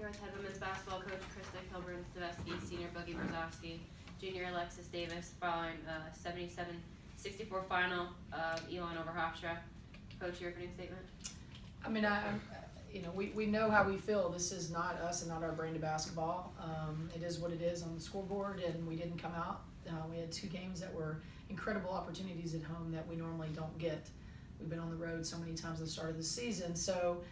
Here with head women's basketball coach Krista Kilburn-Stavesky, senior Boogie Brzezowski, junior Alexis Davis, following 77-64 final of Elon over Hofstra. Coach, your opening statement? I mean, we know how we feel. This is not us and not our brand of basketball. It is what it is on the scoreboard, and we didn't come out. We had 2 games that were incredible opportunities at home that we normally don't get. We've been on the road so many times at the start of the season. So,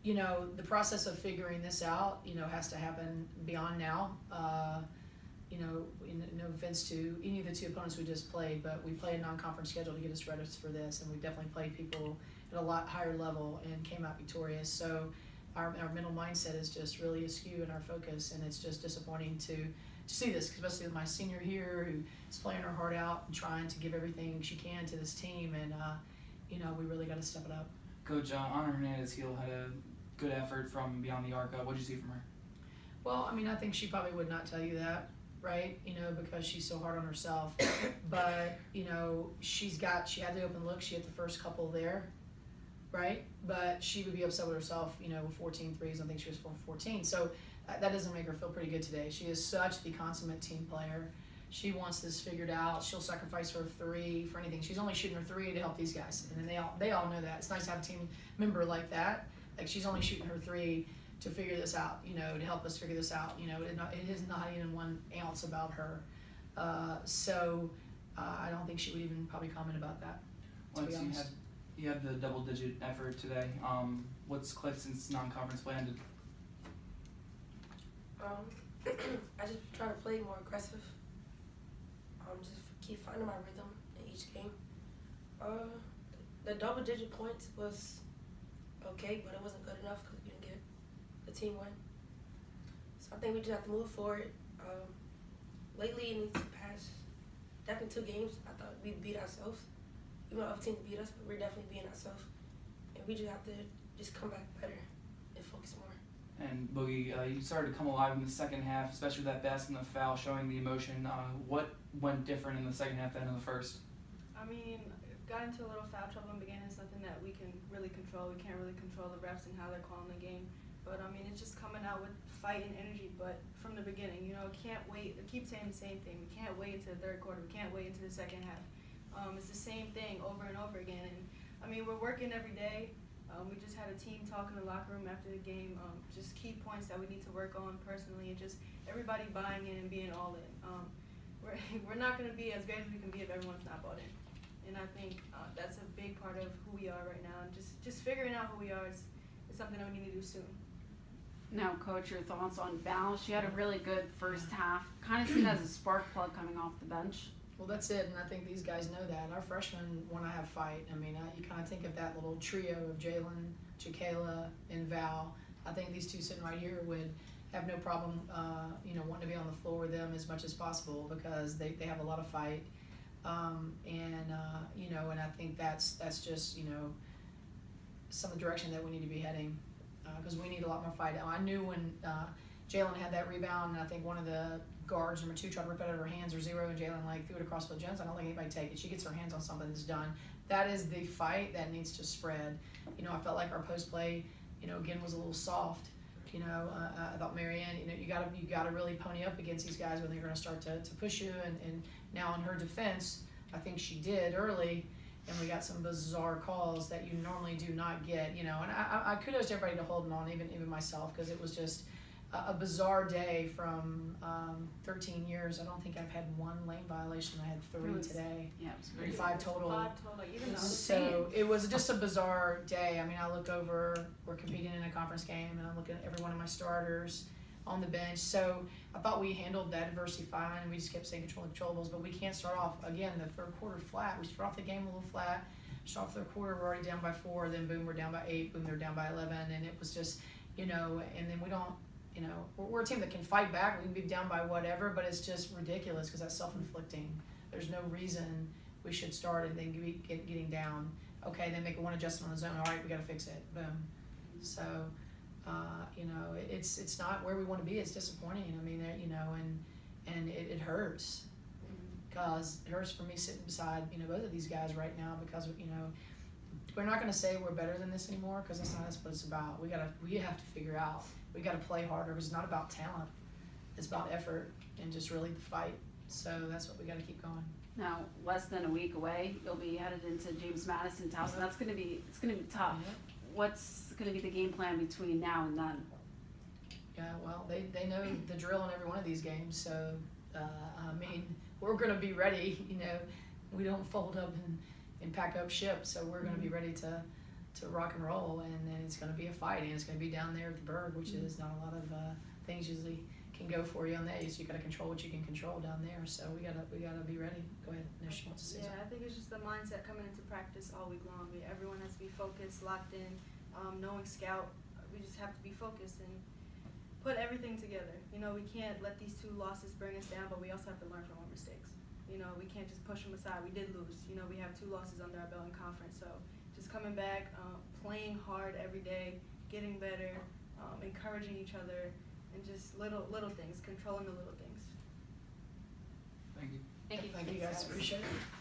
the process of figuring this out, has to happen beyond now. No offense to any of the 2 opponents we just played, but we played a non-conference schedule to get us ready for this, and we definitely played people at a lot higher level and came out victorious. So our mental mindset is just really askew in our focus, and it's just disappointing to see this, especially with my senior here who's playing her heart out and trying to give everything she can to this team, and we really got to step it up. Coach, Ana Hernandez-Hill had a good effort from beyond the arc. What did you see from her? Well, I think she probably would not tell you that, right? Because she's so hard on herself. But, she had the open look. She hit the first couple there, right? But she would be upset with herself, with 14 threes. I think she was 14. So that doesn't make her feel pretty good today. She is such the consummate team player. She wants this figured out. She'll sacrifice her 3 for anything. She's only shooting her 3 to help these guys, and they all know that. It's nice to have a team member like that. Like, she's only shooting her 3 to figure this out, to help us figure this out. It is not even 1 ounce about her. So I don't think she would even probably comment about that, to be honest. You had the double-digit effort today. What's clicked since non-conference play ended? I just try to play more aggressive. Just keep finding my rhythm in each game. The double-digit points was okay, but it wasn't good enough because we didn't get the team win. So I think we just have to move forward. Lately, in these past definitely 2 games, I thought we beat ourselves. Even though other teams beat us, but we're definitely beating ourselves. And we just have to just come back better and focus more. And Boogie, you started to come alive in the second half, especially with that basket and the foul, showing the emotion. What went different in the second half than in the first? Got into a little foul trouble in the beginning. It's nothing that we can really control. We can't really control the refs and how they're calling the game. But, it's just coming out with fight and energy. But from the beginning, can't wait. I keep saying the same thing. We can't wait into the third quarter. We can't wait into the second half. It's the same thing over and over again. And, we're working every day. We just had a team talk in the locker room after the game, just key points that we need to work on personally, and just everybody buying in and being all in. We're not going to be as great as we can be if everyone's not bought in. And I think that's a big part of who we are right now. And just figuring out who we are is something that we need to do soon. Now, Coach, your thoughts on Val? She had a really good first half. Kind of seen as a spark plug coming off the bench. Well, that's it, and I think these guys know that. Our freshmen want to have fight. You kind of think of that little trio of Jalen, Jakayla, and Val. I think these 2 sitting right here would have no problem, wanting to be on the floor with them as much as possible because they have a lot of fight. And I think that's just, some of the direction that we need to be heading because we need a lot more fight. I knew when Jalen had that rebound, and I think one of the guards, number 2, tried to rip it out of her hands or 0, and Jalen threw it across Phil Jones. I don't think anybody take it. She gets her hands on something that's done. That is the fight that needs to spread. I felt like our post play, again was a little soft. I thought Marianne, you gotta really pony up against these guys when they're going to start to push you. And now in her defense, I think she did early, and we got some bizarre calls that you normally do not get. And I kudos to everybody to holding on, even myself, because it was just a bizarre day from 13 years. I don't think I've had 1 lane violation. I had 3 today. Yeah, it was great. 5 total. 5 total. Even So it was just a bizarre day. I look over, we're competing in a conference game, and I'm looking at every one of my starters on the bench. So I thought we handled that adversity fine. We just kept saying controllables, but we can't start off, again, the third quarter flat. We start off the game a little flat. Start off the third quarter, we're already down by 4, then boom, we're down by 8, boom, they're down by 11, and it was just, and then we don't, we're a team that can fight back. We can be down by whatever, but it's just ridiculous because that's self-inflicting. There's no reason we should start and then getting down. Okay, then make 1 adjustment on the zone. All right, we got to fix it. Boom. So, it's not where we want to be. It's disappointing. And it hurts because it hurts for me sitting beside both of these guys right now because we're not gonna say we're better than this anymore, cause that's not what it's about. We have to figure out, we gotta play harder, 'cause it's not about talent, it's about effort and just really the fight, so that's what we gotta keep going. Now, less than a week away, you'll be headed into James Madison House, and it's gonna be tough. Yeah. What's gonna be the game plan between now and then? Yeah, well, they know the drill in every one of these games, so, I mean, we're gonna be ready, you know, we don't fold up and pack up ship, so we're gonna be ready to rock and roll, and then it's gonna be a fight, and it's gonna be down there at the Berg, which is not a lot of, things usually can go for you on that, so you gotta control what you can control down there, so we gotta be ready. Go ahead, no, she wants to say Yeah, something. I think it's just the mindset coming into practice all week long. Everyone has to be focused, locked in, knowing scout. We just have to be focused and put everything together. You know, we can't let these 2 losses bring us down, but we also have to learn from our mistakes. You know, we can't just push them aside. We did lose. You know, we have 2 losses under our belt in conference. So just coming back, playing hard every day, getting better, encouraging each other, and just little things, controlling the little things. Thank you. Thank you. Thank you guys, appreciate it.